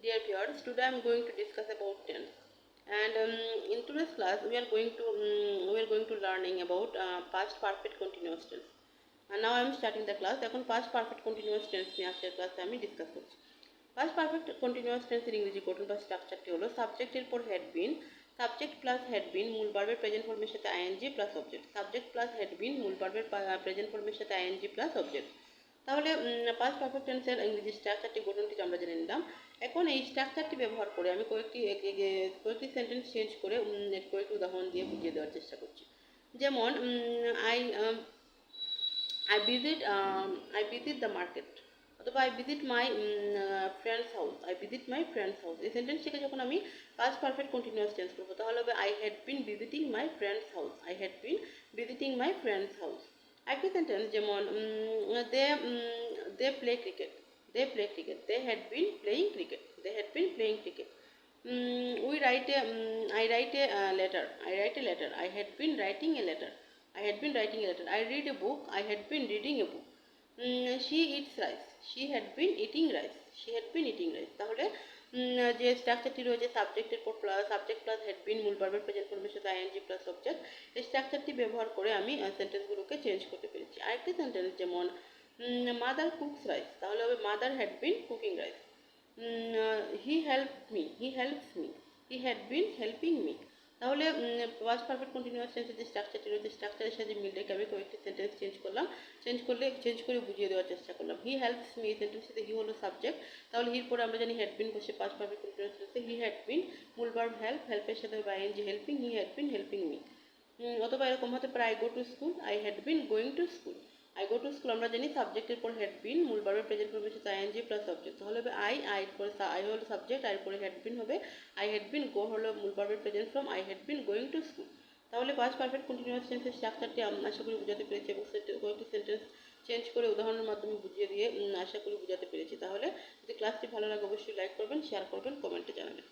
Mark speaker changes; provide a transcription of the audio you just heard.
Speaker 1: Dear viewers, today I am going to discuss about tense. And in today's class, we are going to learning about past perfect continuous tense. And now I am starting the class. এখন past perfect continuous tense নিয়ে আজকের ক্লাসে আমি discuss করছি। past perfect continuous tense এর ইংরেজি গঠন বা স্ট্রাকচারটি হলো সাবজেক্টের পর had been, subject plus had been, মূল ভার্বের প্রেজেন্ট ফর্মের সাথে ING plus object, subject plus had been, মূল ভার্বের প্রেজেন্ট ফর্মের সাথে আইএনজি প্লাস অবজেক্ট। তাহলে পাস্ট পারফেক্ট টেন্সের ইংরেজি স্ট্রাকচারটি গঠনটি আমরা জেনে নিলাম। এখন এই স্ট্রাকচারটি ব্যবহার করে আমি কয়েকটি সেন্টেন্স চেঞ্জ করে কয়েকটি উদাহরণ দিয়ে বুঝিয়ে দেওয়ার চেষ্টা করছি। যেমন I I visit the market, অথবা I visit my friends house, I visit my friends house. এই সেন্টেন্সটিকে যখন আমি পাস্ট পারফেক্ট কন্টিনিউয়াস টেন্স করবো তাহলে হবে I had been visiting my friends house, I had been visiting my friends house. একটি sentence যেমন they play cricket, they play cricket, they had been playing cricket, they had been playing cricket. I write a letter, I write a letter, I had been writing a letter, I had been writing a letter. I read a book, I had been reading a book. She eats rice, she had been eating rice, she had been eating rice. তাহলে যে স্ট্রাকচারটি রয়েছে সাবজেক্টের পর subject plus had been, মূল ভার্বের present ফর্মের সাথে ING plus object, এই স্ট্রাকচারটি ব্যবহার করে আমি সেন্টেন্সগুলোকে চেঞ্জ করতে পেরেছি। আরেকটি সেন্টেন্স যেমন মাদার কুকস রাইস, তাহলে হবে mother had been cooking rice. He help me, he helps me, he had been helping me. তাহলে পাস্ট পারফেক্ট কন্টিনিউয়াস টেন্সের যে স্ট্রাকচারটি রয়েছে স্ট্রাকচারের সাথে মিল রেখে আমি কয়েকটি সেন্টেন্স চেঞ্জ করে বুঝিয়ে দেওয়ার চেষ্টা করলাম। হি হেল্পস মি, এই সেন্টেন্সটিতে হি হলো সাবজেক্ট, তাহলে হির পরে আমরা জানি হ্যাড বিন বসে পাস্ট পারফেক্ট কন্টিনিউয়াস টেন্সে হি হ্যাড বিন, মূল ভার্ব হেল্প, হেল্পের সাথে হবে ING helping, he had been helping me. অথবা এরকম হতে পারে I go to school, I had been going to school. I go to school আমরা জানি সাবজেক্টের পর হ্যাড বিন, মূল ভার্বের প্রেজেন্ট ফর্মের সাথে আইএনজি প্লাস অবজেক্ট, তাহলে হবে আই পরে আই হলো সাবজেক্ট, আর পরে হ্যাড বিন হবে, আই হ্যাড বিন, গো হলো মূল ভার্বের present form, I had been going to school. তাহলে পাস্ট পারফেক্ট কন্টিনিউয়াস টেন্সের স্ট্রাকচারটি আশা করি বোঝাতে পেরেছি এবং কয়েকটি সেন্টেন্স চেঞ্জ করে উদাহরণের মাধ্যমে বুঝিয়ে দিয়ে আশা করি বোঝাতে পেরেছি। তাহলে যদি ক্লাসটি ভালো লাগে অবশ্যই লাইক করবেন, শেয়ার করবেন, কমেন্টে জানাবেন।